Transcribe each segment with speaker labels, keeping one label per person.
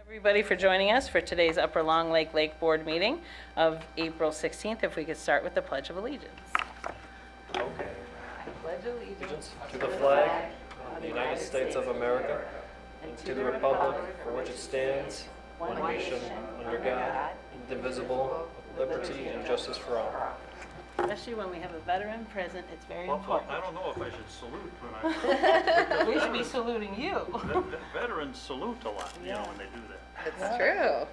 Speaker 1: Everybody for joining us for today's Upper Long Lake Board meeting of April 16th. If we could start with the Pledge of Allegiance.
Speaker 2: Okay.
Speaker 1: I pledge allegiance
Speaker 2: To the flag of the United States of America and to the republic for which it stands, one nation, under God, indivisible, with liberty and justice for all.
Speaker 1: Especially when we have a veteran present, it's very important.
Speaker 3: I don't know if I should salute when I...
Speaker 1: We should be saluting you.
Speaker 3: Veterans salute a lot, you know, when they do that.
Speaker 4: It's true.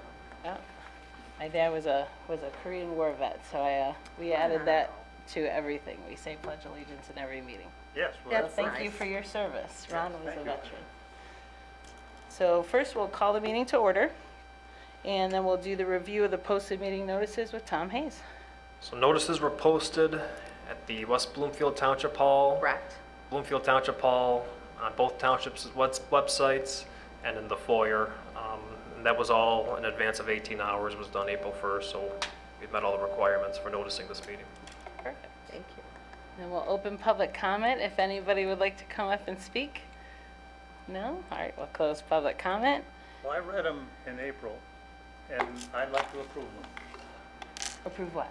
Speaker 1: Yeah. My dad was a Korean War vet, so we added that to everything. We say Pledge Allegiance in every meeting.
Speaker 3: Yes,
Speaker 1: So
Speaker 3: well,
Speaker 4: That's
Speaker 1: thank you
Speaker 4: nice.
Speaker 1: for your service. Ron was
Speaker 3: thank
Speaker 1: a
Speaker 3: you.
Speaker 1: veteran. So first we'll call the meeting to order, and then we'll do the review of the posted meeting notices with Tom Hayes.
Speaker 2: So notices were posted at the West Bloomfield Township Hall,
Speaker 4: Correct.
Speaker 2: Bloomfield Township Hall, on both townships' websites, and in the foyer. And that was all in advance of 18 hours, was done April 1st, so we've met all the requirements for noticing this meeting.
Speaker 1: Perfect.
Speaker 4: Thank you.
Speaker 1: Then we'll open public comment if anybody would like to come up and speak. No? All right, we'll close public comment.
Speaker 3: well, I read them in April, and I'd like to approve them.
Speaker 1: Approve what?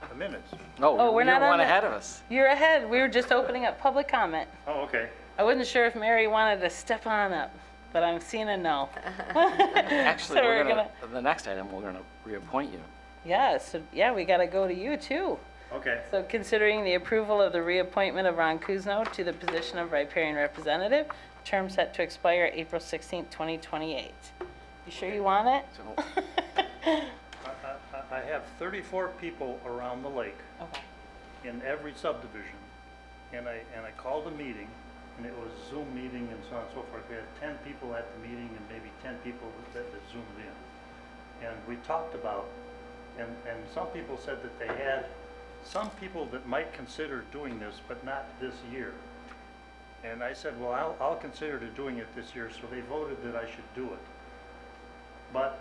Speaker 3: The minutes.
Speaker 1: Oh, we're not on
Speaker 5: one
Speaker 1: the-
Speaker 5: ahead of us.
Speaker 1: You're ahead. We were just opening up public comment.
Speaker 3: Oh, okay.
Speaker 1: I wasn't sure if Mary wanted to step on up, but I'm seeing a no.
Speaker 5: Actually,
Speaker 1: So
Speaker 5: we're gonna, the next item, we're gonna reappoint you.
Speaker 1: Yeah, so, yeah, we gotta go to you too.
Speaker 3: Okay.
Speaker 1: So considering the approval of the reappointment of Ron Cousineau to the position of Riparian Representative, term set to expire April 16th, 2028. You sure you want it?
Speaker 5: So,
Speaker 3: I have 34 people around the lake
Speaker 1: Okay.
Speaker 3: in every subdivision, and I called a meeting, and it was a Zoom meeting and so on and so forth. We had 10 people at the meeting and maybe 10 people that Zoomed in. And we talked about, and some people said that they had some people that might consider doing this, but not this year. And I said, well, I'll consider doing it this year, so they voted that I should do it. But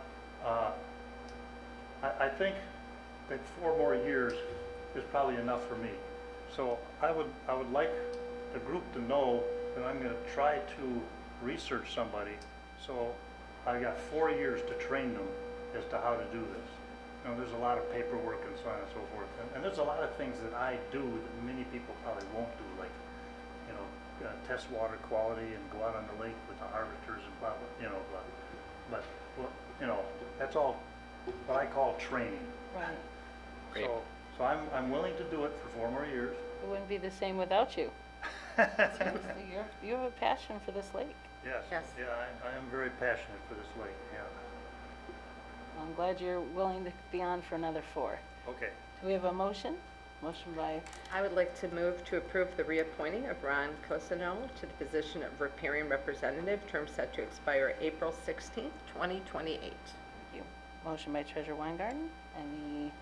Speaker 3: I think that 4 more years is probably enough for me. So I would like the group to know that I'm gonna try to research somebody. So I got 4 years to train them as to how to do this. You know, there's a lot of paperwork and so on and so forth. And there's a lot of things that I do that many people probably won't do, like, you know, test water quality and go out on the lake with the harvesters and blah, blah, you know, blah. But, well, you know, that's all what I call training.
Speaker 1: Right.
Speaker 5: Great.
Speaker 3: So I'm willing to do it for 4 more years.
Speaker 1: It wouldn't be the same without you. You have a passion for this lake.
Speaker 3: Yes.
Speaker 4: Yes.
Speaker 3: Yeah, I am very passionate for this lake, yeah.
Speaker 1: I'm glad you're willing to be on for another 4.
Speaker 3: Okay.
Speaker 1: Do we have a motion? Motion by,
Speaker 4: I would like to move to approve the reappointing of Ron Cousineau to the position of Riparian Representative, term set to expire April 16th, 2028.
Speaker 1: thank you. Motion by Treasurer Weingarten, and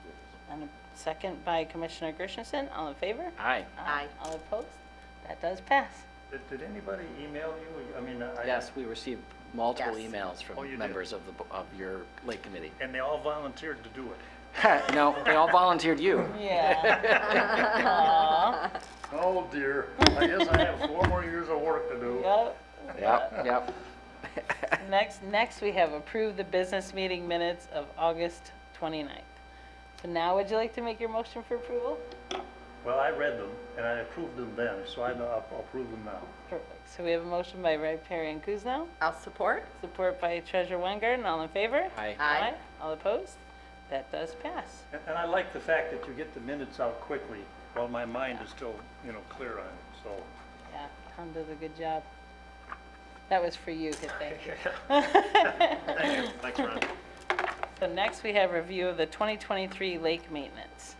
Speaker 1: a second by Commissioner Gershenson. All in favor?
Speaker 5: Aye.
Speaker 4: Aye.
Speaker 1: All opposed? That does pass.
Speaker 3: Did anybody email you? I mean,
Speaker 5: Yes, we received multiple
Speaker 4: Yes.
Speaker 5: emails
Speaker 3: Oh, you
Speaker 5: from
Speaker 3: did?
Speaker 5: members of your lake committee.
Speaker 3: And they all volunteered to do it.
Speaker 5: No, they all volunteered you.
Speaker 1: Yeah. Aw.
Speaker 3: Oh dear. I guess I have 4 more years of work to do.
Speaker 1: Yep.
Speaker 5: Yep.
Speaker 1: Next we have approved the business meeting minutes of August 29th. So now would you like to make your motion for approval?
Speaker 3: Well, I read them and I approved them then, so I'll approve them now.
Speaker 1: Perfect. So we have a motion by Riparian Cousineau,
Speaker 4: I'll support.
Speaker 1: support by Treasurer Weingarten. All in favor?
Speaker 5: Aye.
Speaker 4: Aye.
Speaker 1: All opposed? That does pass.
Speaker 3: And I like the fact that you get the minutes out quickly while my mind is still, you know, clear on it, so.
Speaker 1: Yeah, Tom does a good job. That was for you, good thank you.
Speaker 2: Thank you. Thanks, Ron.
Speaker 1: So next we have review of the 2023 lake maintenance.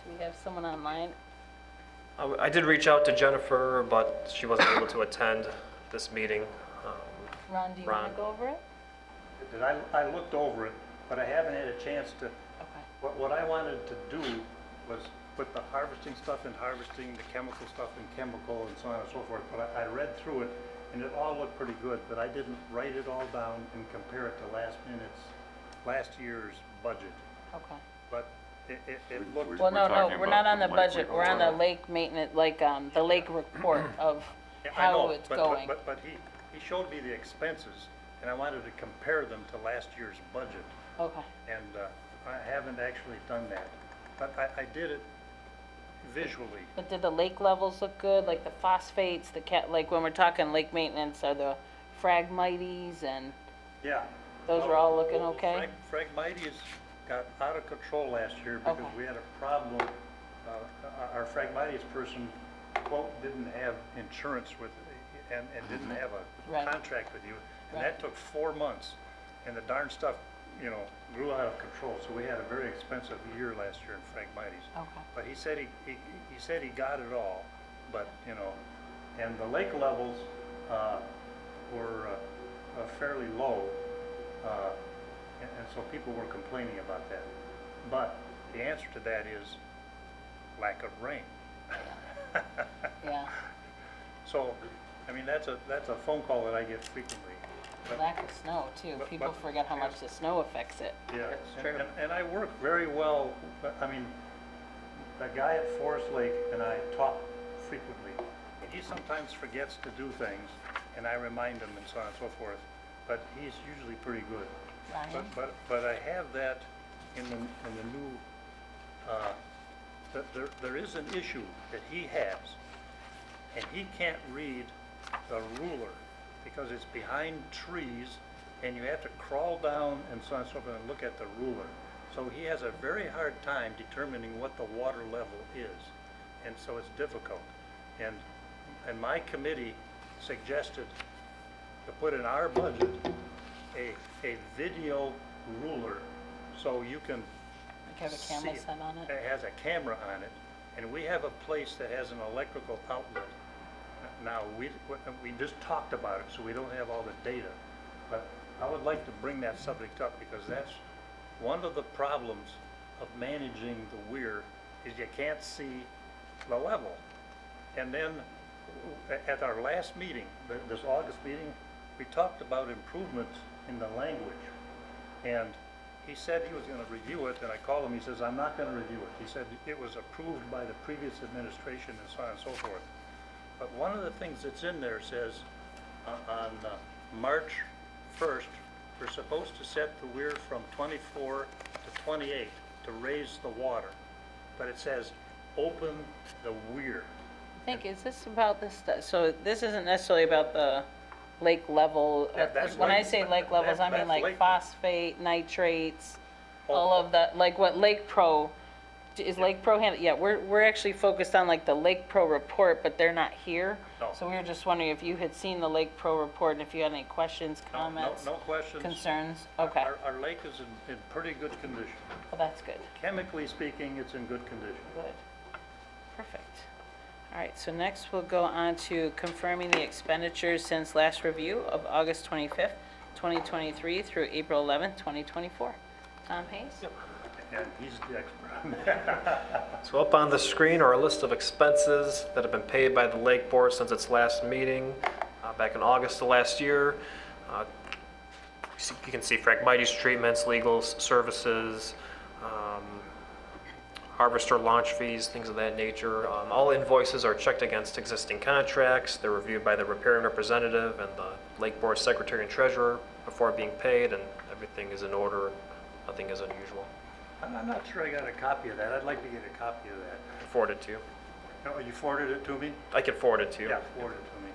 Speaker 1: Do we have someone online?
Speaker 2: I did reach out to Jennifer, but she wasn't able to attend this meeting.
Speaker 1: Ron, do you want
Speaker 2: Ron.
Speaker 1: to go over it?
Speaker 3: I looked over it, but I haven't had a chance to.
Speaker 1: Okay.
Speaker 3: What I wanted to do was put the harvesting stuff in harvesting, the chemical stuff in chemical, and so on and so forth. But I read through it, and it all looked pretty good, but I didn't write it all down and compare it to last year's budget.
Speaker 1: Okay.
Speaker 3: But it looked.
Speaker 1: Well, no, we're not on the budget, we're on the lake maintenance, like, the lake report of
Speaker 3: Yeah, I
Speaker 1: how
Speaker 3: know,
Speaker 1: it's
Speaker 3: but-
Speaker 1: going.
Speaker 3: But he showed me the expenses, and I wanted to compare them to last year's budget.
Speaker 1: Okay.
Speaker 3: And I haven't actually done that, but I did it visually.
Speaker 1: But did the lake levels look good, like the phosphates, like when we're talking lake maintenance, are the Phragmites and
Speaker 3: Yeah.
Speaker 1: those are all looking okay?
Speaker 3: Phragmites got out of control last year because
Speaker 1: Okay.
Speaker 3: we had a problem. Our Phragmites person, quote, didn't have insurance with, and didn't have a
Speaker 1: Right.
Speaker 3: contract with you. And
Speaker 1: Right.
Speaker 3: that took 4 months, and the darn stuff, grew out of control. So we had a very expensive year last year in Phragmites.
Speaker 1: Okay.
Speaker 3: But he said he said he got it all, but, and the lake levels were fairly low, and so people were complaining about that. But the answer to that is lack of rain.
Speaker 1: Yeah,
Speaker 3: So, I mean, that's a phone call that I get frequently. But-
Speaker 1: lack of snow too.
Speaker 3: but-
Speaker 1: People
Speaker 3: but-
Speaker 1: forget how much the snow affects it.
Speaker 3: Yeah,
Speaker 4: That's
Speaker 3: and-
Speaker 4: true.
Speaker 3: and I work very well, I mean, the guy at Forest Lake and I talk frequently. And he sometimes forgets to do things, and I remind him and so on and so forth, but he's usually pretty good.
Speaker 1: Ryan?
Speaker 3: But I have that in the new, there is an issue that he has, and he can't read the ruler because it's behind trees, and you have to crawl down and so on and so forth and look at the ruler. So he has a very hard time determining what the water level is, and so it's difficult. And my committee suggested to put in our budget a video ruler, so you can
Speaker 1: Like have a camera
Speaker 3: see it.
Speaker 1: set on it?
Speaker 3: It has a camera on it, and we have a place that has an electrical outlet. Now, we just talked about it, so we don't have all the data, but I would like to bring that subject up, because that's one of the problems of managing the weir, is you can't see the level. And then, at our last meeting, this August meeting, we talked about improvements in the language. And he said he was gonna review it, and I called him, he says, I'm not gonna review it. He said it was approved by the previous administration and so on and so forth. But one of the things that's in there says, on March 1st, we're supposed to set the weir from 24 to 28 to raise the water. But it says, open the weir.
Speaker 1: I think, is this about this, so this isn't necessarily about the lake level.
Speaker 3: That's
Speaker 1: When I
Speaker 3: lake-
Speaker 1: say lake levels, I mean
Speaker 3: that's
Speaker 1: like
Speaker 3: lake-
Speaker 1: phosphate, nitrates,
Speaker 3: Oh.
Speaker 1: all of that, like what Lake Pro, is Lake Pro handle, yeah, we're actually focused on like the Lake Pro report, but they're not here.
Speaker 3: No.
Speaker 1: So we were just wondering if you had seen the Lake Pro report and if you had any questions,
Speaker 3: No,
Speaker 1: comments,
Speaker 3: no questions.
Speaker 1: concerns? Okay,
Speaker 3: Our lake is in pretty good condition.
Speaker 1: well, that's good.
Speaker 3: Chemically speaking, it's in good condition.
Speaker 1: Good. Perfect. All right, so next we'll go on to confirming the expenditures since last review of August 25th, 2023 through April 11th, 2024. Tom Hayes?
Speaker 3: And he's the expert.
Speaker 2: So up on the screen are a list of expenses that have been paid by the Lake Board since its last meeting back in August of last year. You can see Phragmites treatments, legal services, harvester launch fees, things of that nature. All invoices are checked against existing contracts. They're reviewed by the Riparian representative and the Lake Board secretary and treasurer before being paid, and everything is in order. Nothing is unusual.
Speaker 3: I'm not sure I got a copy of that. I'd like to get a copy of that.
Speaker 2: Forward it to you.
Speaker 3: Oh, you forwarded it to me?
Speaker 2: I can forward it to you.
Speaker 3: Yeah, forward it to me,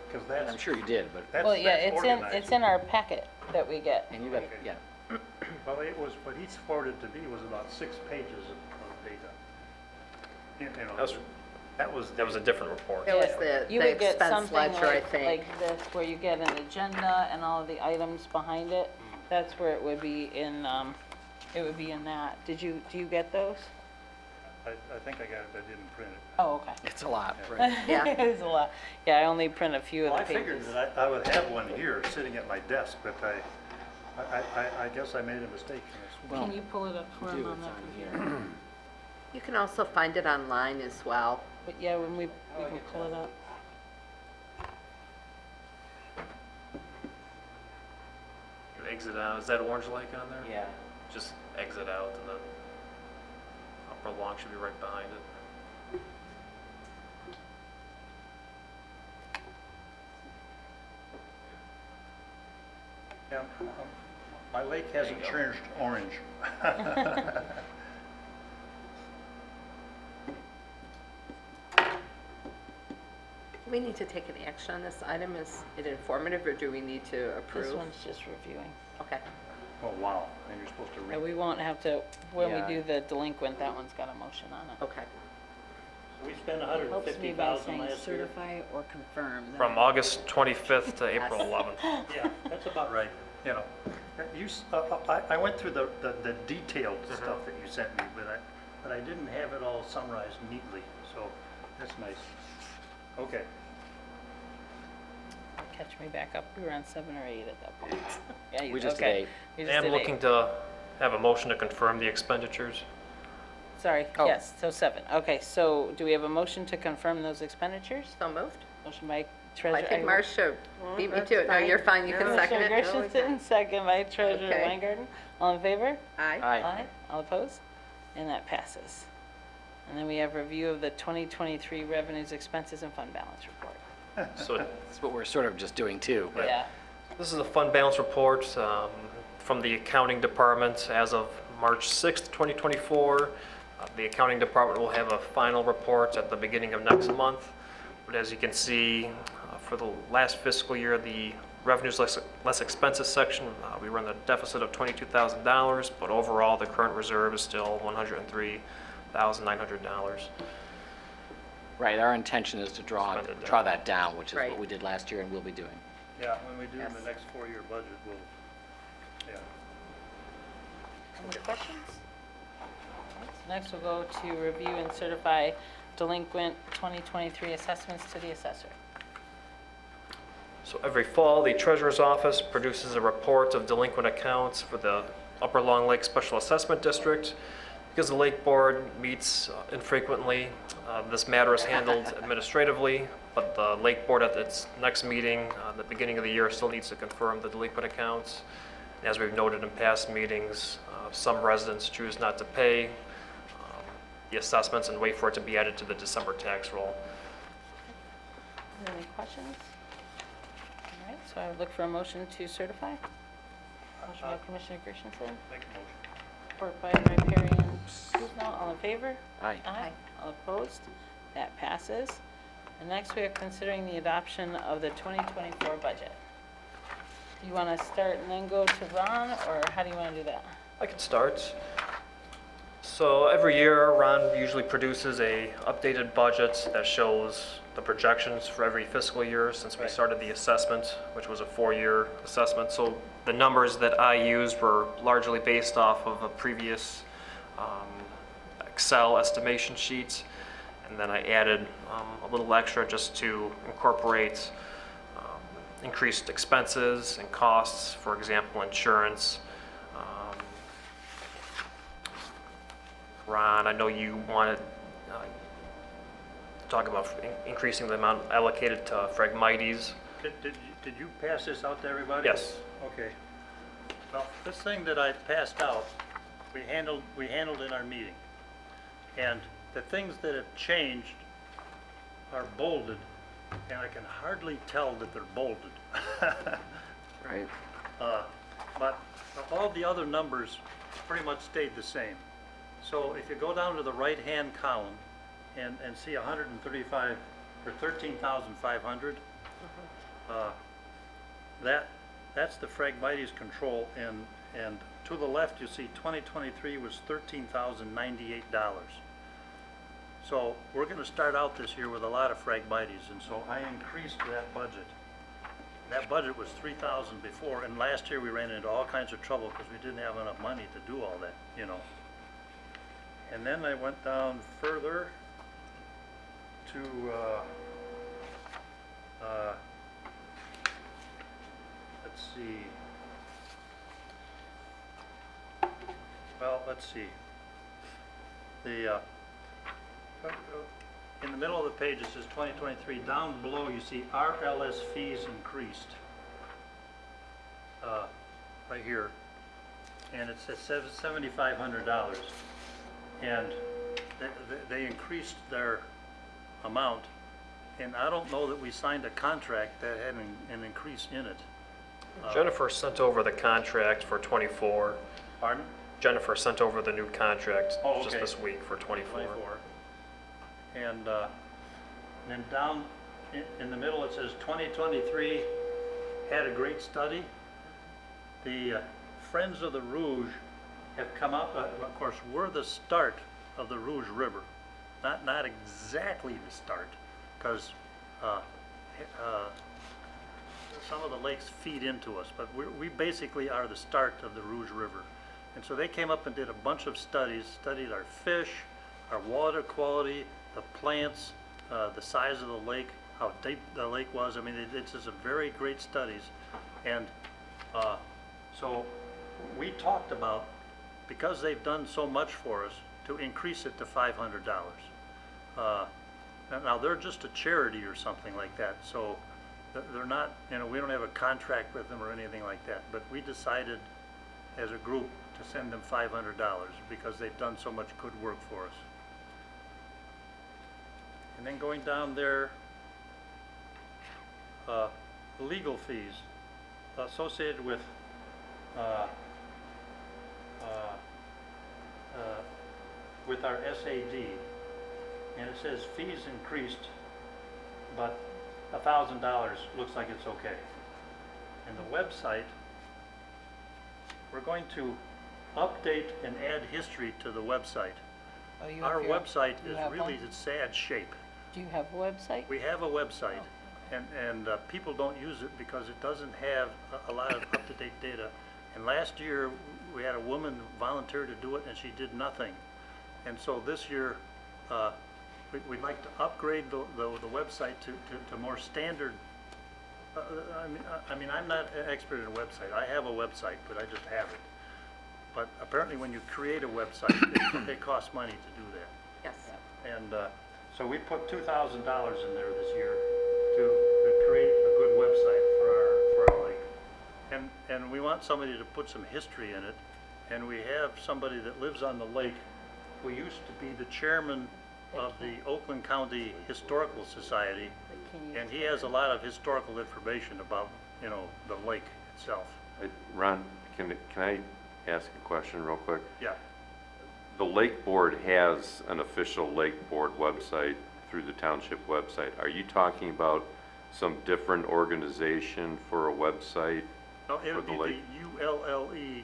Speaker 3: because that's.
Speaker 5: I'm sure you did, but,
Speaker 3: that's-
Speaker 1: Well, yeah,
Speaker 3: that's
Speaker 1: it's in
Speaker 3: organized.
Speaker 1: our packet that we get.
Speaker 5: and you got,
Speaker 3: Okay.
Speaker 5: yeah.
Speaker 3: Well, it was, what he forwarded to me was about 6 pages of data. That was
Speaker 2: a different report.
Speaker 4: It was
Speaker 1: Yeah,
Speaker 4: the
Speaker 1: you would get
Speaker 4: expense
Speaker 1: something
Speaker 4: ledger, I
Speaker 1: like
Speaker 4: think.
Speaker 1: this, where you get an agenda and all of the items behind it. That's where it would be in, that. Do you get those?
Speaker 3: I think I got it, I didn't print it.
Speaker 1: Oh, okay.
Speaker 5: It's a lot, right?
Speaker 4: Yeah.
Speaker 1: It's a lot. Yeah, I only print a few
Speaker 3: Well,
Speaker 1: of
Speaker 3: I
Speaker 1: the
Speaker 3: figured
Speaker 1: pages.
Speaker 3: that I would have one here, sitting at my desk, but I guess I made a mistake in this.
Speaker 5: Well,
Speaker 1: Can you pull it up for
Speaker 5: do,
Speaker 1: him on
Speaker 5: it's
Speaker 1: that
Speaker 5: on
Speaker 1: computer?
Speaker 5: here.
Speaker 4: You can also find it online as well.
Speaker 1: But yeah, when we can pull it up.
Speaker 2: You exit out. Is that Orange Lake on there?
Speaker 5: Yeah.
Speaker 2: Just exit out, and the upper long should be right behind it.
Speaker 3: Yeah, my lake hasn't changed orange.
Speaker 4: Do we need to take an action on this item? Is it informative, or do we need to approve?
Speaker 1: This one's just reviewing.
Speaker 4: Okay.
Speaker 3: Oh, wow, and you're supposed to read.
Speaker 1: And we won't have to, when
Speaker 5: Yeah.
Speaker 1: we do the delinquent, that one's got a motion on it.
Speaker 4: Okay.
Speaker 3: We spent
Speaker 1: Helps me by
Speaker 3: 150,000
Speaker 1: saying
Speaker 3: last year.
Speaker 1: certify or confirm. then
Speaker 2: From
Speaker 1: I-
Speaker 2: August 25th to April
Speaker 4: Yes.
Speaker 2: 11th.
Speaker 3: Yeah, that's about right, you know. I went through the detailed stuff that you sent me, but I didn't have it all summarized neatly, so that's nice. Okay.
Speaker 1: Catch me back up. We were on 7 or 8 at that point. Yeah, you-
Speaker 5: We just did
Speaker 1: okay.
Speaker 5: 8.
Speaker 1: We
Speaker 2: I
Speaker 1: just
Speaker 2: am
Speaker 1: did
Speaker 2: looking
Speaker 1: 8.
Speaker 2: to have a motion to confirm the expenditures.
Speaker 1: Sorry,
Speaker 5: Oh.
Speaker 1: yes, so 7. Okay, so do we have a motion to confirm those expenditures?
Speaker 4: So moved?
Speaker 1: Motion by Treasurer.
Speaker 4: I think Marcia beat me
Speaker 6: that's
Speaker 4: to it. No,
Speaker 6: fine.
Speaker 4: you're fine. You can
Speaker 6: No,
Speaker 4: second
Speaker 1: Commissioner
Speaker 4: it.
Speaker 1: Christensen, second by Treasurer
Speaker 4: Okay.
Speaker 1: Weingarten. All in favor?
Speaker 4: Aye.
Speaker 5: Aye.
Speaker 1: All opposed? And that passes. And then we have review of the 2023 revenues, expenses, and fund balance report.
Speaker 2: So
Speaker 5: That's what we're sort of just doing too. but-
Speaker 1: Yeah.
Speaker 2: this is a fund balance report from the accounting department as of March 6th, 2024. The accounting department will have a final report at the beginning of next month. But as you can see, for the last fiscal year, the revenues less expenses section, we run a deficit of $22,000, but overall, the current reserve is still $103,900.
Speaker 5: Right, our intention is to draw
Speaker 2: Spend it down.
Speaker 5: draw that down, which is
Speaker 4: Right.
Speaker 5: what we did last year and will be doing.
Speaker 3: Yeah, when we do
Speaker 4: Yes.
Speaker 3: the next 4-year budget, we'll, yeah.
Speaker 1: Any questions? So next we'll go to review and certify delinquent 2023 assessments to the assessor.
Speaker 2: So every fall, the treasurer's office produces a report of delinquent accounts for the Upper Long Lake Special Assessment District. Because the Lake Board meets infrequently, this matter is handled administratively, but the Lake Board at its next meeting, the beginning of the year, still needs to confirm the delinquent accounts. And as we've noted in past meetings, some residents choose not to pay the assessments and wait for it to be added to the December tax roll.
Speaker 1: Any questions? All right, so I would look for a motion to certify. Motion by Commissioner Christensen,
Speaker 3: Make a motion.
Speaker 1: support by Riparian. Cousineau. All in favor?
Speaker 5: Aye.
Speaker 1: Aye. All opposed? That passes. And next, we are considering the adoption of the 2024 budget. Do you want to start and then go to Ron, or how do you want to do that?
Speaker 2: I can start. So every year, Ron usually produces a updated budget that shows the projections for every fiscal year since we
Speaker 3: Right.
Speaker 2: started the assessment, which was a 4-year assessment. So the numbers that I used were largely based off of a previous Excel estimation sheet. And then I added a little extra just to incorporate increased expenses and costs, for example, insurance. Ron, I know you wanted to talk about increasing the amount allocated to Phragmites.
Speaker 3: Did you pass this out to everybody?
Speaker 2: Yes.
Speaker 3: Okay. Well, this thing that I passed out, we handled in our meeting. And the things that have changed are bolded, and I can hardly tell that they're bolded.
Speaker 5: Right.
Speaker 3: But all the other numbers pretty much stayed the same. So if you go down to the right-hand column and see 135, or 13,500, that's the Phragmites control, and to the left, you see 2023 was $13,098. So we're gonna start out this year with a lot of Phragmites, and so I increased that budget. That budget was 3,000 before, and last year we ran into all kinds of trouble because we didn't have enough money to do all that, you know. And then I went down further to, let's see. Well, let's see. The, in the middle of the page, it says 2023. Down below, you see RLS fees increased. Right here. And it says $7,500. And they increased their amount. And I don't know that we signed a contract that had an increase in it.
Speaker 2: Jennifer sent over the contract for 24.
Speaker 3: Pardon?
Speaker 2: Jennifer sent over the new contract
Speaker 3: Oh,
Speaker 2: just
Speaker 3: okay.
Speaker 2: this week for 24.
Speaker 3: And then down in the middle, it says 2023 had a great study. The Friends of the Rouge have come up, of course, we're the start of the Rouge River. Not exactly the start, because some of the lakes feed into us, but we basically are the start of the Rouge River. And so they came up and did a bunch of studies, studied our fish, our water quality, the plants, the size of the lake, how deep the lake was. I mean, it's just a very great studies. And so we talked about, because they've done so much for us, to increase it to $500. Now, they're just a charity or something like that, so they're not, we don't have a contract with them or anything like that, but we decided as a group to send them $500 because they've done so much good work for us. And then going down there, legal fees associated with our SAD, and it says fees increased, but $1,000 looks like it's okay. And the website, we're going to update and add history to the website.
Speaker 1: Oh, you
Speaker 3: Our
Speaker 1: have your-
Speaker 3: website
Speaker 1: you
Speaker 3: is
Speaker 1: have
Speaker 3: really
Speaker 1: one?
Speaker 3: in sad shape.
Speaker 1: Do you have a website?
Speaker 3: We have a website, and people don't use it because it doesn't have a lot of up-to-date data. And last year, we had a woman volunteer to do it, and she did nothing. And so this year, we'd like to upgrade the website to more standard. I mean, I'm not an expert in a website. I have a website, but I just have it. But apparently, when you create a website, it costs money to do that.
Speaker 4: Yes.
Speaker 3: And so we put $2,000 in there this year to create a good website for our lake. And we want somebody to put some history in it. And we have somebody that lives on the lake who used to be the chairman of the Oakland County Historical Society. And he has a lot of historical information about, the lake itself.
Speaker 6: Ron, can I ask a question real quick?
Speaker 3: Yeah.
Speaker 6: The Lake Board has an official Lake Board website through the township website. Are you talking about some different organization for a website?
Speaker 3: No, it would
Speaker 6: For
Speaker 3: be
Speaker 6: the lake?
Speaker 3: the ULLE,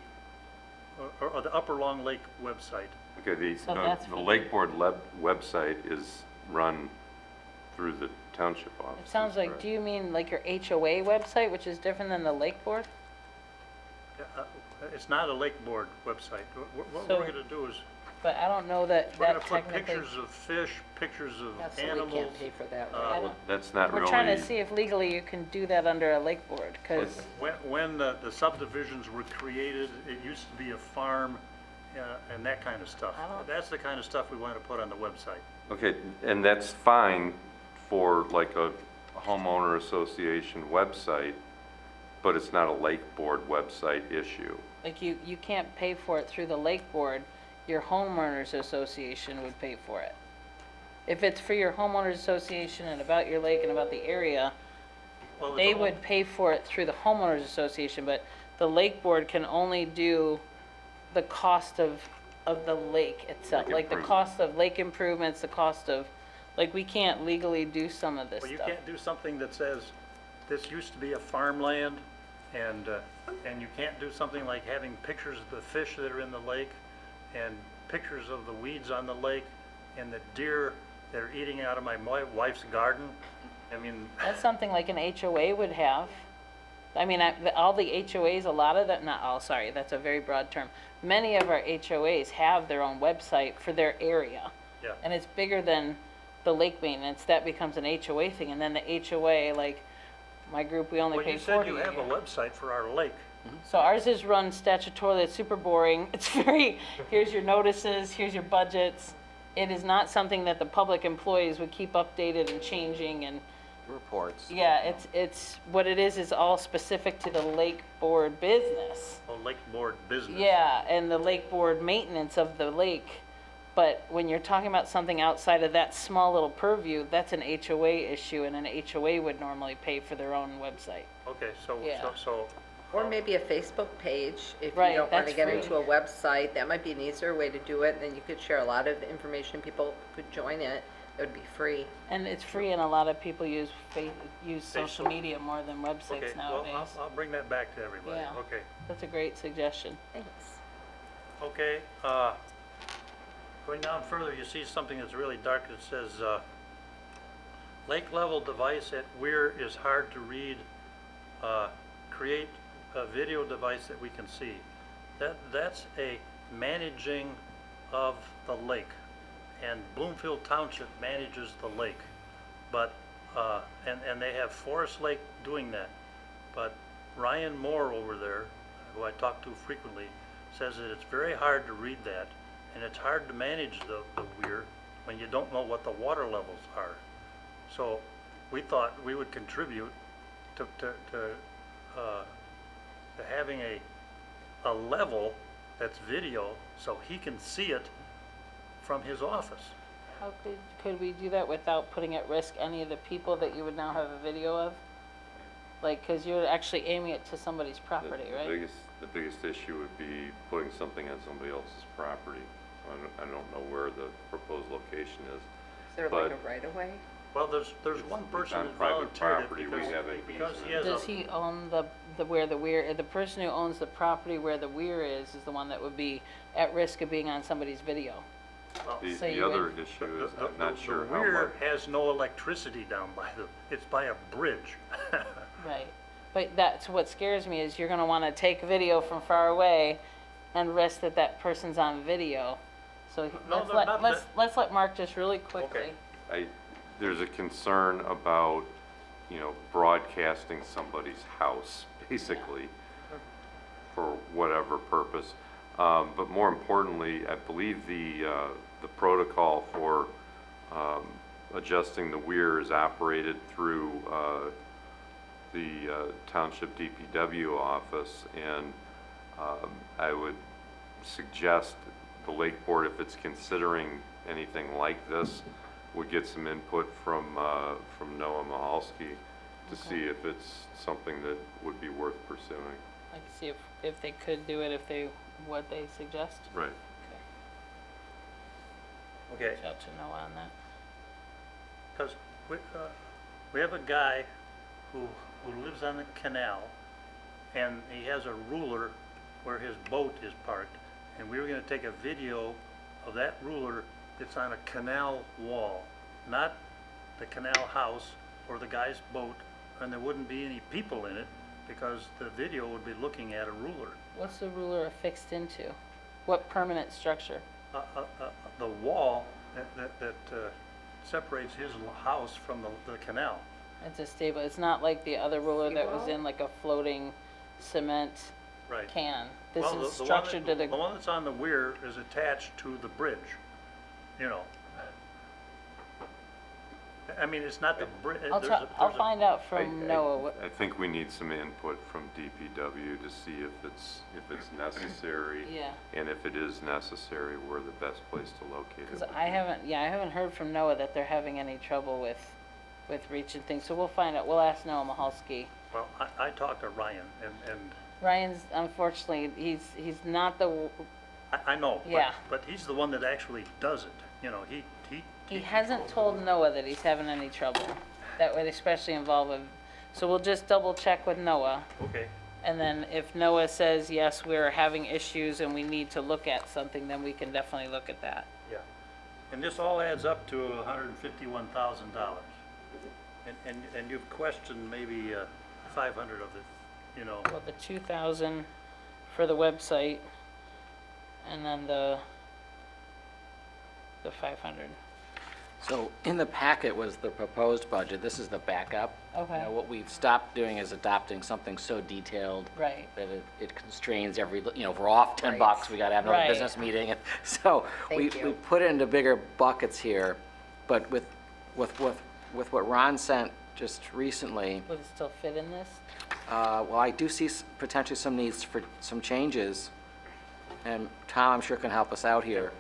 Speaker 3: or the Upper Long Lake website.
Speaker 6: Okay,
Speaker 1: So that's
Speaker 6: the
Speaker 1: for the-
Speaker 6: Lake Board website is run through the township office.
Speaker 1: It sounds like, do you mean like your HOA website, which is different than the lake board?
Speaker 3: It's not a Lake Board website. What
Speaker 1: So-
Speaker 3: we're gonna do is,
Speaker 1: But I don't know that
Speaker 3: we're gonna
Speaker 1: that
Speaker 3: put
Speaker 1: technically.
Speaker 3: pictures of fish, pictures of
Speaker 4: That's so we
Speaker 3: animals.
Speaker 4: can't pay for that.
Speaker 1: I
Speaker 4: right?
Speaker 1: don't-
Speaker 6: That's not really.
Speaker 1: We're trying to see if legally you can do that under a lake board, because,
Speaker 3: When the subdivisions were created, it used to be a farm, and that kind of stuff.
Speaker 1: I don't-
Speaker 3: That's the kind of stuff we want to put on the website.
Speaker 6: Okay, and that's fine for like a homeowner association website, but it's not a Lake Board website issue.
Speaker 1: like, you can't pay for it through the lake board, your homeowners association would pay for it. If it's for your homeowners association and about your lake and about the area,
Speaker 3: Well,
Speaker 1: they
Speaker 3: it's all-
Speaker 1: would pay for it through the homeowners association, but the lake board can only do the cost of the lake itself,
Speaker 6: Lake
Speaker 1: like the
Speaker 6: improvement.
Speaker 1: cost of lake improvements, the cost of, like, we can't legally do some of this
Speaker 3: Well, you
Speaker 1: stuff.
Speaker 3: can't do something that says, this used to be a farmland, and you can't do something like having pictures of the fish that are in the lake, and pictures of the weeds on the lake, and the deer that are eating out of my wife's garden. I mean,
Speaker 1: That's something like an HOA would have. I mean, all the HOAs, a lot of that, not all, sorry, that's a very broad term. Many of our HOAs have their own website for their area.
Speaker 3: yeah.
Speaker 1: And it's bigger than the lake maintenance, that becomes an HOA thing, and then the HOA, like, my group, we only
Speaker 3: Well,
Speaker 1: pay
Speaker 3: you said
Speaker 1: 40
Speaker 3: you
Speaker 1: a
Speaker 3: have a
Speaker 1: year.
Speaker 3: website for our lake.
Speaker 1: So ours is run statutorily, it's super boring, it's very, here's your notices, here's your budgets. It is not something that the public employees would keep updated and changing, and,
Speaker 5: Reports.
Speaker 1: yeah, it's, what it is all specific to the lake board business.
Speaker 3: Oh, Lake Board business.
Speaker 1: Yeah, and the lake board maintenance of the lake. But when you're talking about something outside of that small little purview, that's an HOA issue, and an HOA would normally pay for their own website.
Speaker 3: Okay, so,
Speaker 1: Yeah.
Speaker 3: so
Speaker 4: Or maybe a Facebook page, if you
Speaker 1: Right,
Speaker 4: don't want to
Speaker 1: that's
Speaker 4: get
Speaker 1: free.
Speaker 4: into a website, that might be an easier way to do it, and then you could share a lot of information, people could join it, it would be free.
Speaker 1: And it's free, and a lot of people use social
Speaker 3: Facebook.
Speaker 1: media more than
Speaker 3: Okay,
Speaker 1: websites
Speaker 3: well,
Speaker 1: nowadays.
Speaker 3: I'll bring that back to everybody,
Speaker 1: Yeah.
Speaker 3: okay.
Speaker 1: That's a great suggestion.
Speaker 4: Thanks.
Speaker 3: Okay, going down further, you see something that's really dark that says, lake level device at weir is hard to read, create a video device that we can see. That's a managing of the lake, and Bloomfield Township manages the lake. But, and they have Forest Lake doing that. But Ryan Moore over there, who I talk to frequently, says that it's very hard to read that, and it's hard to manage the weir when you don't know what the water levels are. So we thought we would contribute to having a level that's video, so he can see it from his office.
Speaker 1: How could we do that without putting at risk any of the people that you would now have a video of? Like, because you're actually aiming it to somebody's property,
Speaker 6: The
Speaker 1: right?
Speaker 6: biggest issue would be putting something on somebody else's property. I don't know where the proposed location is.
Speaker 4: Is there like a
Speaker 6: But-
Speaker 4: right of way?
Speaker 3: Well, there's one
Speaker 6: It's
Speaker 3: person
Speaker 6: on
Speaker 3: that
Speaker 6: private
Speaker 3: volunteered
Speaker 6: property,
Speaker 3: it
Speaker 6: we
Speaker 3: because,
Speaker 6: have an
Speaker 3: because he
Speaker 6: easement.
Speaker 3: has
Speaker 1: Does
Speaker 3: a,
Speaker 1: he own the person who owns the property where the weir is the one that would be at risk of being on somebody's video?
Speaker 3: well,
Speaker 1: So
Speaker 6: The
Speaker 1: you
Speaker 6: other
Speaker 1: would-
Speaker 6: issue is, I'm not sure
Speaker 3: the
Speaker 6: how
Speaker 3: weir
Speaker 6: much.
Speaker 3: has no electricity down by it's by a bridge.
Speaker 1: Right. But that's what scares me, is you're gonna wanna take video from far away and risk that person's on video. So
Speaker 3: No, they're not-
Speaker 1: let's let Mark just really quickly.
Speaker 6: There's a concern about, broadcasting somebody's house, basically, for whatever purpose. But more importantly, I believe the protocol for adjusting the weir is operated through the Township DPW office, and I would suggest the Lake Board, if it's considering anything like this, would get some input from Noah Mahalski to see if it's something that would be worth pursuing.
Speaker 1: Like, see if they could do it, what they suggest.
Speaker 6: Right.
Speaker 3: Okay,
Speaker 1: Reach out to Noah on that.
Speaker 3: because we have a guy who lives on the canal, and he has a ruler where his boat is parked, and we were gonna take a video of that ruler that's on a canal wall, not the canal house or the guy's boat, and there wouldn't be any people in it, because the video would be looking at a ruler.
Speaker 1: What's the ruler affixed into? What permanent structure?
Speaker 3: The wall that separates his house from the canal.
Speaker 1: It's a stable, it's not like the other ruler that was
Speaker 4: Seawall?
Speaker 1: in like a floating cement
Speaker 3: Right.
Speaker 1: can. This
Speaker 3: Well,
Speaker 1: is
Speaker 3: the one
Speaker 1: structured to
Speaker 3: the one that's on the weir is attached to the bridge, you know. I mean, it's not the bridge.
Speaker 1: I'll find out from Noah what,
Speaker 6: I think we need some input from DPW to see if it's necessary.
Speaker 1: yeah.
Speaker 6: And if it is necessary, where the best place to locate it
Speaker 1: Cause
Speaker 6: would
Speaker 1: I
Speaker 6: be.
Speaker 1: haven't heard from Noah that they're having any trouble with reaching things, so we'll find out, we'll ask Noah Mahalski.
Speaker 3: Well, I talked to Ryan, and
Speaker 1: Ryan's, unfortunately, he's not the,
Speaker 3: I know,
Speaker 1: Yeah.
Speaker 3: but he's the one that actually does it, you know, he
Speaker 1: he hasn't told Noah that he's having any trouble. That would especially involve a, so we'll just double check with Noah.
Speaker 3: Okay,
Speaker 1: And then if Noah says, yes, we're having issues and we need to look at something, then we can definitely look at that.
Speaker 3: yeah. And this all adds up to $151,000. And you've questioned maybe 500 of it, you know.
Speaker 1: Well, the 2,000 for the website, and then the 500.
Speaker 5: So in the packet was the proposed budget. This is the backup.
Speaker 1: Okay.
Speaker 5: You know, what we've stopped doing is adopting something so detailed
Speaker 1: Right.
Speaker 5: that it constrains every, if we're off $10,
Speaker 4: Right.
Speaker 5: we got to have another
Speaker 1: Right.
Speaker 5: business meeting. And so we
Speaker 4: Thank you.
Speaker 5: put it into bigger buckets here, but with what Ron sent just recently,
Speaker 1: Would it still fit in this?
Speaker 5: well, I do see potentially some needs for some changes, and Tom, I'm sure, can help us out here.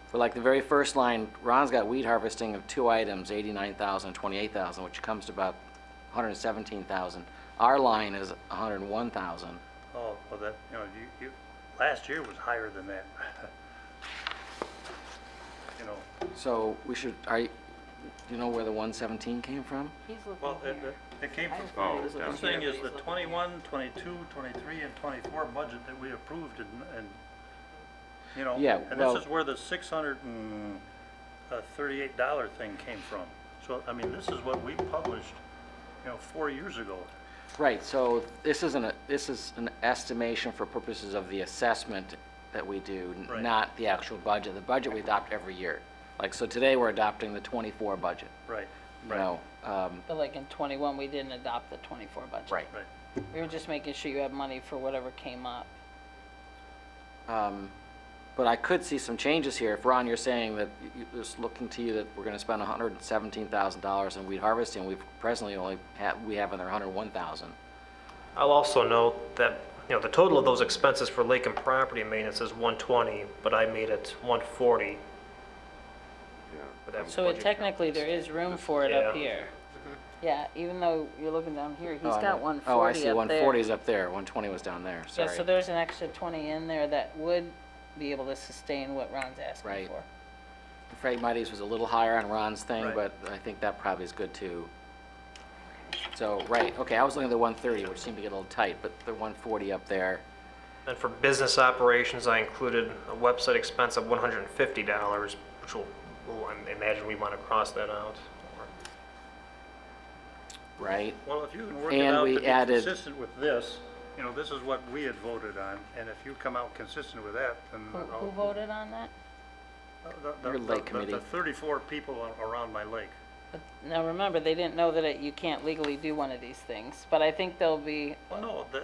Speaker 5: For like the very first line, Ron's got weed harvesting of two items, 89,000 and 28,000, which comes to about 117,000. Our line is 101,000.
Speaker 3: Oh, well, that, last year was higher than that. You know,
Speaker 5: So we should, do you know where the 117 came from?
Speaker 1: He's looking
Speaker 3: well,
Speaker 1: here.
Speaker 3: it came
Speaker 1: I
Speaker 3: from,
Speaker 1: just thought he
Speaker 6: Oh,
Speaker 1: was
Speaker 6: yeah.
Speaker 1: looking
Speaker 3: this thing
Speaker 1: here,
Speaker 3: is
Speaker 1: but
Speaker 3: the
Speaker 1: he's looking here.
Speaker 3: 21, 22, 23, and 24 budget that we approved and,
Speaker 5: Yeah,
Speaker 3: and
Speaker 5: well-
Speaker 3: this is where the $638 thing came from. So, I mean, this is what we published, 4 years ago.
Speaker 5: Right, so this is an estimation for purposes of the assessment that we do,
Speaker 3: Right.
Speaker 5: not the actual budget. The budget we adopt every year. Like, so today we're adopting the 24 budget,
Speaker 3: Right,
Speaker 5: you know?
Speaker 1: But like in 21, we didn't adopt the 24 budget.
Speaker 5: Right.
Speaker 3: right.
Speaker 1: We were just making sure you have money for whatever came up.
Speaker 5: But I could see some changes here. If, Ron, you're saying that, it's looking to you that we're gonna spend $117,000 in weed harvesting, we've presently only we have in there $101,000.
Speaker 2: I'll also note that, the total of those expenses for lake and property maintenance is 120, but I made it 140.
Speaker 6: Yeah.
Speaker 2: But that was
Speaker 1: So
Speaker 2: budget
Speaker 1: technically, there is room for it up
Speaker 2: Yeah.
Speaker 1: here. Yeah, even though you're looking down here, he's
Speaker 5: Oh, I
Speaker 1: got
Speaker 5: know.
Speaker 1: 140
Speaker 5: Oh, I see,
Speaker 1: up
Speaker 5: 140
Speaker 1: there.
Speaker 5: is up there, 120 was down there,
Speaker 1: Yeah,
Speaker 5: sorry.
Speaker 1: so there's an extra 20 in there that would be able to sustain what Ron's asking
Speaker 5: Right.
Speaker 1: for.
Speaker 5: Phragmites was a little higher on Ron's thing,
Speaker 3: Right.
Speaker 5: but I think that probably is good too. So, right, okay, I was looking at the 130, which seemed to get a little tight, but the 140 up there.
Speaker 2: And for business operations, I included a website expense of $150, which I imagine we want to cross that out.
Speaker 5: Right,
Speaker 3: Well, if you can work it
Speaker 5: And
Speaker 3: out
Speaker 5: we
Speaker 3: to be
Speaker 5: added-
Speaker 3: consistent with this, this is what we had voted on, and if you come out consistent with that, then
Speaker 1: Who voted on that?
Speaker 5: Your lake committee.
Speaker 3: The 34 people around my lake.
Speaker 1: But now remember, they didn't know that you can't legally do one of these things, but I think they'll be,
Speaker 3: Well, no, this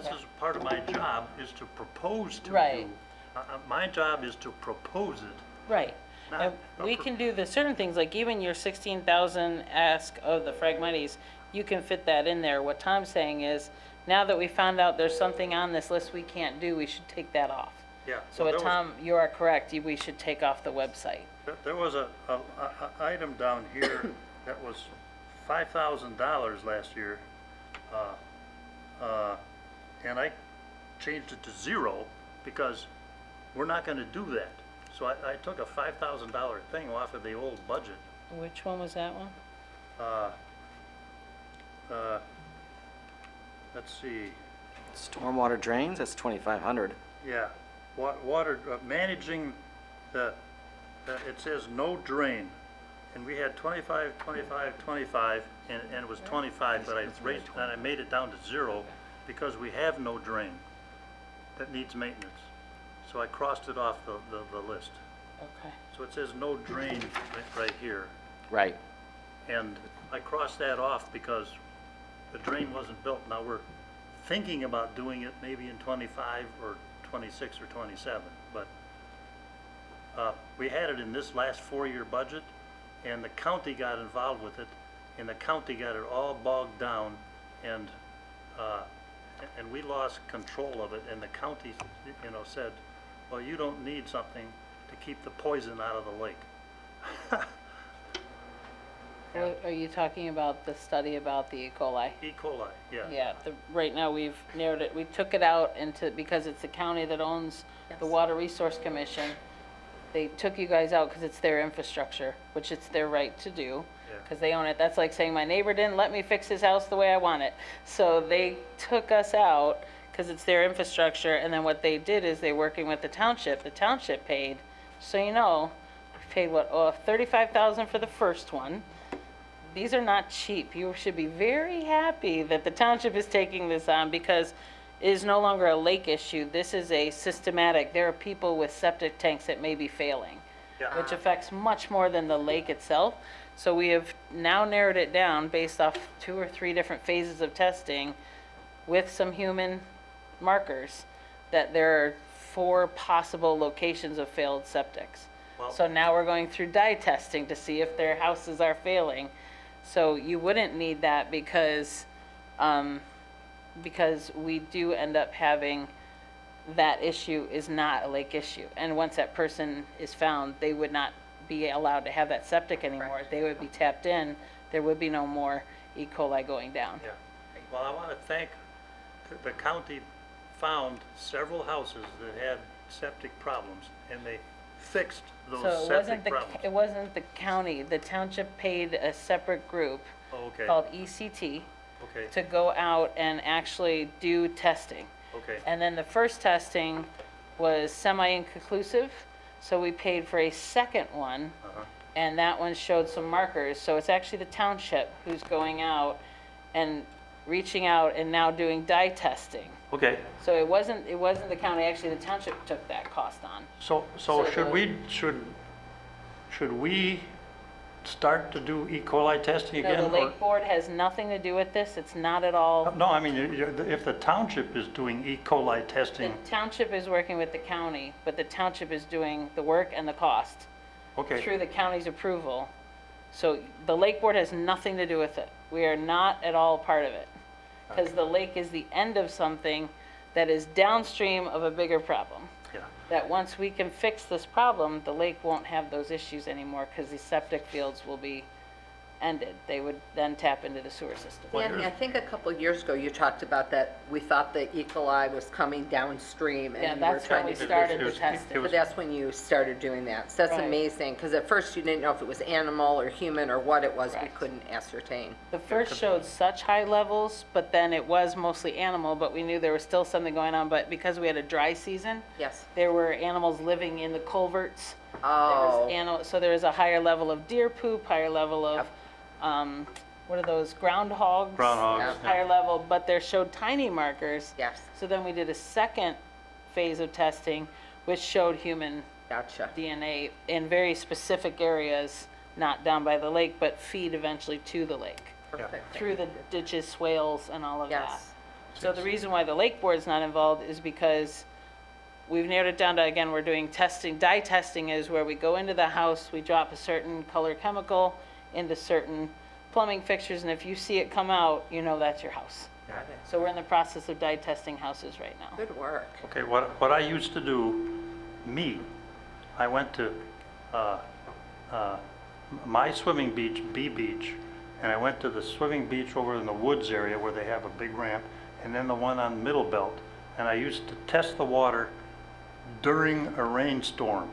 Speaker 1: Okay.
Speaker 3: is part of my job, is to propose to
Speaker 1: Right.
Speaker 3: you. My job is to propose it.
Speaker 1: right.
Speaker 3: Not
Speaker 1: And we can do the certain things, like even your 16,000 ask of the Phragmites, you can fit that in there. What Tom's saying is, now that we found out there's something on this list we can't do, we should take that off.
Speaker 3: Yeah.
Speaker 1: So
Speaker 3: well,
Speaker 1: what
Speaker 3: there was-
Speaker 1: Tom, you are correct, we should take off the website.
Speaker 3: There was a item down here that was $5,000 last year, and I changed it to 0 because we're not gonna do that. So I took a $5,000 thing off of the old budget.
Speaker 1: Which one was that one?
Speaker 3: Let's see,
Speaker 5: stormwater drains, that's 2,500.
Speaker 3: yeah, water, managing it says no drain. And we had 25, 25, 25, and it was 25, but I raised, and I made it down to 0 because we have no drain that needs maintenance. So I crossed it off the list.
Speaker 1: Okay.
Speaker 3: So it says no drain right here.
Speaker 5: Right,
Speaker 3: And I crossed that off because the drain wasn't built. Now we're thinking about doing it maybe in 25 or 26 or 27, but we had it in this last 4-year budget, and the county got involved with it, and the county got it all bogged down, and we lost control of it, and the county, said, well, you don't need something to keep the poison out of the lake.
Speaker 1: Are you talking about the study about the E. coli?
Speaker 3: E. coli, yeah.
Speaker 1: Yeah, right now we've narrowed it, we took it out because it's the county that owns the
Speaker 4: Yes.
Speaker 1: Water Resource Commission. They took you guys out because it's their infrastructure, which it's their right to do,
Speaker 3: Yeah.
Speaker 1: because they own it. That's like saying my neighbor didn't let me fix his house the way I want it. So they took us out because it's their infrastructure, and then what they did is they're working with the township. The township paid, so paid what, $35,000 for the first one. These are not cheap. You should be very happy that the township is taking this on because it is no longer a lake issue. This is a systematic. There are people with septic tanks that may be failing,
Speaker 3: Yeah.
Speaker 1: which affects much more than the lake itself. So we have now narrowed it down based off 2 or 3 different phases of testing with some human markers that there are 4 possible locations of failed septics.
Speaker 3: Well-
Speaker 1: So now we're going through dye testing to see if their houses are failing. So you wouldn't need that because we do end up having that issue is not a lake issue. And once that person is found, they would not be allowed to have that septic anymore.
Speaker 4: Correct.
Speaker 1: They would be tapped in. There would be no more E. coli going down.
Speaker 3: Yeah. Well, I want to thank the county found several houses that had septic problems, and they fixed
Speaker 1: So
Speaker 3: those
Speaker 1: it wasn't
Speaker 3: septic problems.
Speaker 1: it wasn't the county, the township paid a separate group
Speaker 3: Oh, okay,
Speaker 1: called ECT
Speaker 3: okay,
Speaker 1: to go out and actually do testing.
Speaker 3: okay,
Speaker 1: And then the first testing was semi-inconclusive, so we paid for a second one,
Speaker 3: uh-huh,
Speaker 1: and that one showed some markers. So it's actually the township who's going out and reaching out and now doing dye testing.
Speaker 3: okay.
Speaker 1: So it wasn't the county, actually the township took that cost on.
Speaker 3: So
Speaker 1: So
Speaker 3: should
Speaker 1: the-
Speaker 3: should we start to do E. coli testing again?
Speaker 1: No, the
Speaker 3: or-
Speaker 1: lake board has nothing to do with this, it's not at all.
Speaker 3: No, I mean, if the township is doing E. coli
Speaker 1: The
Speaker 3: testing,
Speaker 1: township is working with the county, but the township is doing the work and the cost
Speaker 3: okay,
Speaker 1: through the county's approval. So the lake board has nothing to do with it. We are not at all part of it. Because the lake is the end of something that is downstream of a bigger problem.
Speaker 3: yeah.
Speaker 1: That once we can fix this problem, the lake won't have those issues anymore because the septic fields will be ended. They would then tap into the sewer system.
Speaker 4: Danny, I think a couple of years ago you talked about that we thought the E. coli was coming downstream
Speaker 1: Yeah,
Speaker 4: and you were
Speaker 1: that's when
Speaker 4: trying
Speaker 1: we
Speaker 4: to...
Speaker 1: started
Speaker 3: it
Speaker 1: the
Speaker 3: was-
Speaker 1: testing.
Speaker 3: it was-
Speaker 4: But that's when you started doing that. So that's
Speaker 1: Right.
Speaker 4: amazing, because at first you didn't know if it was animal or human or what it was. We
Speaker 1: Correct.
Speaker 4: couldn't ascertain.
Speaker 1: The first showed such high levels, but then it was mostly animal, but we knew there was still something going on. But because we had a dry season,
Speaker 4: Yes.
Speaker 1: there were animals living in the culverts.
Speaker 4: Oh,
Speaker 1: So there was a higher level of deer poop, higher level of, what are those, groundhogs?
Speaker 3: Groundhogs,
Speaker 4: Yeah.
Speaker 3: yeah.
Speaker 1: Higher level, but there showed tiny markers.
Speaker 4: yes,
Speaker 1: So then we did a second phase of testing, which showed human
Speaker 4: gotcha.
Speaker 1: DNA in very specific areas, not down by the lake, but feed eventually to the lake,
Speaker 4: Perfect.
Speaker 1: through the ditches, swales, and all of that.
Speaker 4: Yes.
Speaker 1: So the reason why the lake board's not involved is because we've narrowed it down to, again, we're doing testing. Dye testing is where we go into the house, we drop a certain color chemical into certain plumbing fixtures, and if you see it come out, you know that's your house.
Speaker 4: Got it.
Speaker 1: So we're in the process of dye testing houses right now.
Speaker 4: Good work.
Speaker 3: Okay, what I used to do, I went to my swimming beach, B Beach, and I went to the swimming beach over in the woods area where they have a big ramp, and then the one on Middle Belt. And I used to test the water during a rainstorm.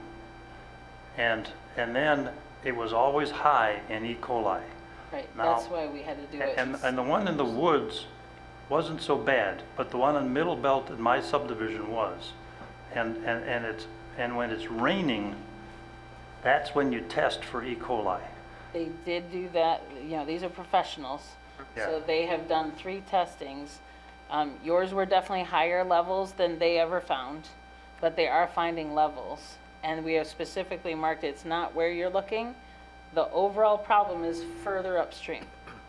Speaker 3: And then it was always high in E. coli.
Speaker 1: Right,
Speaker 3: Now-
Speaker 1: that's why we had to do it.
Speaker 3: And the one in the woods wasn't so bad, but the one on Middle Belt in my subdivision was. And when it's raining, that's when you test for E. coli.
Speaker 1: They did do that, these are professionals.
Speaker 3: Yeah.
Speaker 1: So they have done 3 testings. Yours were definitely higher levels than they ever found, but they are finding levels. And we have specifically marked it's not where you're looking. The overall problem is further upstream.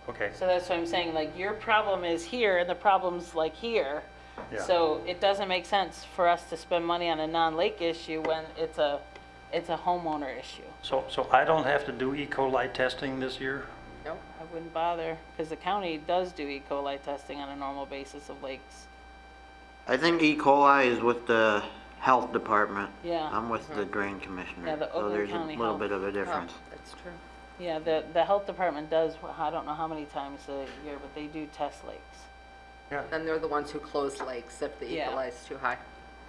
Speaker 3: Okay,
Speaker 1: So that's what I'm saying, like, your problem is here and the problem's like here.
Speaker 3: Yeah.
Speaker 1: So it doesn't make sense for us to spend money on a non-lake issue when it's a homeowner issue.
Speaker 3: so I don't have to do E. coli testing this year?
Speaker 4: Nope.
Speaker 1: I wouldn't bother, because the county does do E. coli testing on a normal basis of lakes.
Speaker 7: I think E. coli is with the health department.
Speaker 1: Yeah.
Speaker 7: I'm with the drain commissioner.
Speaker 1: Yeah, the
Speaker 7: So
Speaker 1: Oakland
Speaker 7: there's a
Speaker 1: County
Speaker 7: little
Speaker 1: Health.
Speaker 7: bit of a
Speaker 4: Oh,
Speaker 7: difference.
Speaker 4: that's true.
Speaker 1: Yeah, the health department does, I don't know how many times a year, but they do test lakes.
Speaker 3: Yeah,
Speaker 4: And they're the ones who close lakes if the E.
Speaker 1: Yeah.
Speaker 4: coli is too high.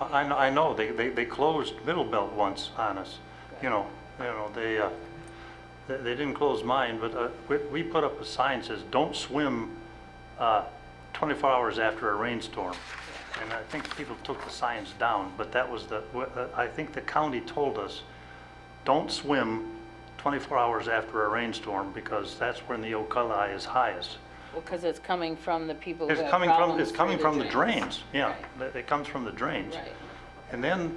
Speaker 3: I know, they closed Middle Belt once on us. They didn't close mine, but we put up a sign that says, don't swim 24 hours after a rainstorm. And I think people took the signs down, but that was I think the county told us, don't swim 24 hours after a rainstorm because that's when the E. coli is highest.
Speaker 1: Well, because it's coming from the people who
Speaker 3: It's
Speaker 1: have
Speaker 3: coming
Speaker 1: problems
Speaker 3: from the
Speaker 1: through
Speaker 3: drains, yeah.
Speaker 1: Right.
Speaker 3: It comes from the drains.
Speaker 1: Right.
Speaker 3: And then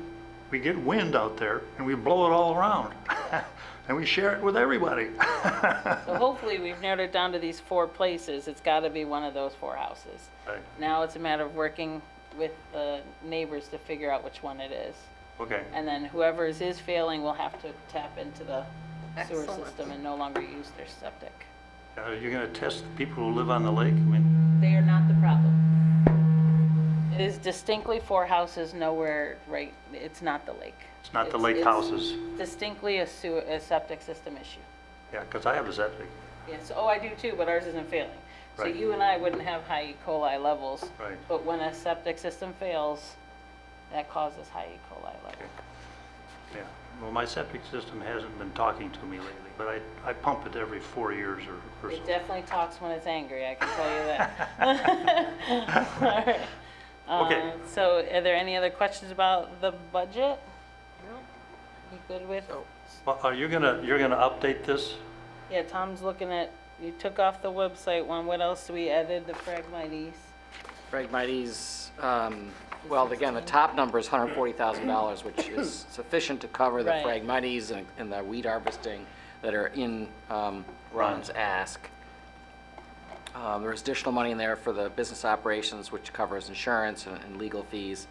Speaker 3: we get wind out there and we blow it all around. And we share it with everybody.
Speaker 1: So hopefully we've narrowed it down to these 4 places. It's got to be one of those 4 houses.
Speaker 3: Right.
Speaker 1: Now it's a matter of working with the neighbors to figure out which one it is.
Speaker 3: Okay,
Speaker 1: And then whoever's is failing will have to tap into the sewer
Speaker 4: Excellent.
Speaker 1: system and no longer use their septic.
Speaker 3: are you gonna test the people who live on the lake? I mean,
Speaker 1: They are not the problem. It is distinctly 4 houses, nowhere, right, it's not the lake.
Speaker 3: it's not the lake houses.
Speaker 1: Distinctly a septic system issue.
Speaker 3: Yeah, because I have a septic.
Speaker 1: Yes, oh, I do too, but ours isn't failing. So
Speaker 3: Right.
Speaker 1: you and I wouldn't have high E. coli levels.
Speaker 3: Right.
Speaker 1: But when a septic system fails, that causes high E. coli levels.
Speaker 3: Yeah, well, my septic system hasn't been talking to me lately, but I pump it every 4 years or so.
Speaker 1: It definitely talks when it's angry, I can tell you that. All right.
Speaker 3: Okay.
Speaker 1: So are there any other questions about the budget? You good with?
Speaker 3: Well, are you're gonna update this?
Speaker 1: Yeah, Tom's looking at, you took off the website one, what else we added, the Phragmites?
Speaker 5: Phragmites, well, again, the top number is $140,000, which is sufficient to cover the
Speaker 1: Right.
Speaker 5: Phragmites and the weed harvesting that are in Ron's ask. There's additional money in there for the business operations, which covers insurance and legal fees.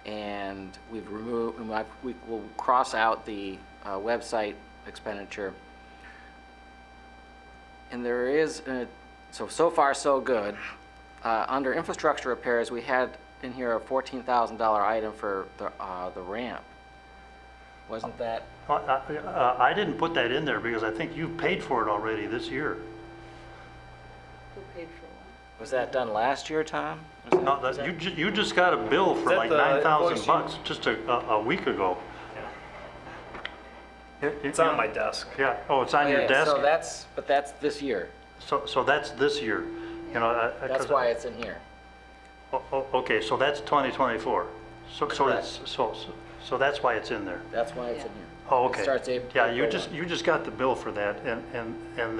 Speaker 5: And we've removed, we will cross out the website expenditure. And there is, so far, so good. Under infrastructure repairs, we had in here a $14,000 item for the ramp. Wasn't that?
Speaker 3: I didn't put that in there because I think you paid for it already this year.
Speaker 1: Who paid for what?
Speaker 5: Was that done last year, Tom?
Speaker 3: No, you just got a bill for
Speaker 2: that
Speaker 3: like
Speaker 2: the invoice
Speaker 3: $9,000 just a week ago.
Speaker 2: It's on my desk.
Speaker 3: Yeah, oh, it's on your
Speaker 5: Yeah,
Speaker 3: desk?
Speaker 5: but that's this year.
Speaker 3: So that's this year, you know.
Speaker 5: That's why it's in here.
Speaker 3: Okay, so that's 2024. So
Speaker 5: Correct.
Speaker 3: it's, so that's why it's in there.
Speaker 5: That's why it's in here.
Speaker 3: Oh,
Speaker 5: It
Speaker 3: okay.
Speaker 5: starts April.
Speaker 3: Yeah, you
Speaker 5: April
Speaker 3: just got the bill for that, and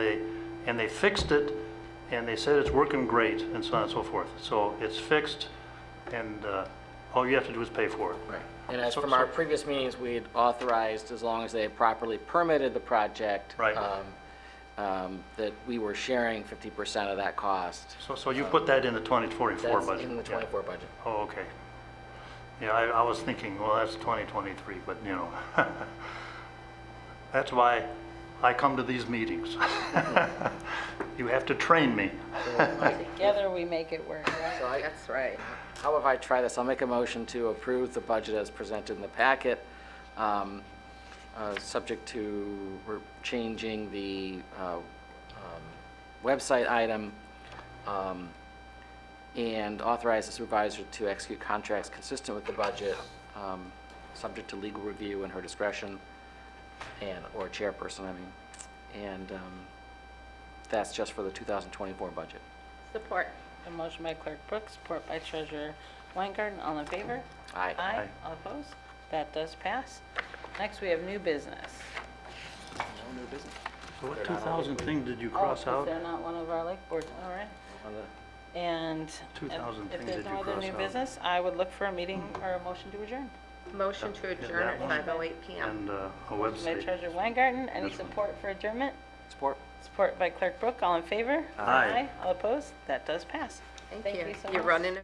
Speaker 3: they fixed it, and they said it's working great, and so on and so forth. So it's fixed, and all you have to do is pay for it.
Speaker 5: Right. And as
Speaker 3: So-
Speaker 5: from our
Speaker 3: so-
Speaker 5: previous meetings, we had authorized, as long as they had properly permitted the project,
Speaker 3: Right.
Speaker 5: that we were sharing 50% of that cost.
Speaker 3: So you put that in the 2024
Speaker 5: That's
Speaker 3: budget?
Speaker 5: in the
Speaker 3: Yeah.
Speaker 5: 24 budget.
Speaker 3: Oh, okay. Yeah, I was thinking, well, that's 2023, but you know, that's why I come to these meetings. You have to train me.
Speaker 1: Together we make it work, right?
Speaker 5: So
Speaker 4: That's right.
Speaker 5: how if I try this? I'll make a motion to approve the budget as presented in the packet, subject to we're changing the website item, and authorize the supervisor to execute contracts consistent with the budget, subject to legal review and her discretion, or chairperson, I mean. And that's just for the 2024 budget.
Speaker 4: Support.
Speaker 1: A motion by Clerk Brooks, support by Treasurer Weingarten. All in favor?
Speaker 5: Aye.
Speaker 1: Aye. All opposed? That does pass. Next, we have new business.
Speaker 5: No new business.
Speaker 3: So what 2000 thing did you
Speaker 1: Oh,
Speaker 3: cross
Speaker 1: 'cause
Speaker 3: out?
Speaker 1: they're not one of our lake boards, all right.
Speaker 5: On the-
Speaker 1: And
Speaker 3: 2000
Speaker 1: if
Speaker 3: things
Speaker 1: there's
Speaker 3: did
Speaker 1: no
Speaker 3: you
Speaker 1: other
Speaker 3: cross
Speaker 1: new
Speaker 3: out?
Speaker 1: business, I would look for a meeting or a motion to adjourn.
Speaker 4: Motion to adjourn
Speaker 3: that
Speaker 4: at
Speaker 3: one.
Speaker 4: 5:08 PM.
Speaker 3: And a
Speaker 1: Motion by
Speaker 3: website.
Speaker 1: Treasurer Weingarten. Any
Speaker 3: This one.
Speaker 1: support for adjournment?
Speaker 5: Support.
Speaker 1: Support by Clerk Brook. All in favor?
Speaker 3: Aye.
Speaker 1: All opposed? That does pass.
Speaker 4: Thank
Speaker 1: Thank
Speaker 4: you.
Speaker 1: you so
Speaker 4: You're
Speaker 1: much.
Speaker 4: running.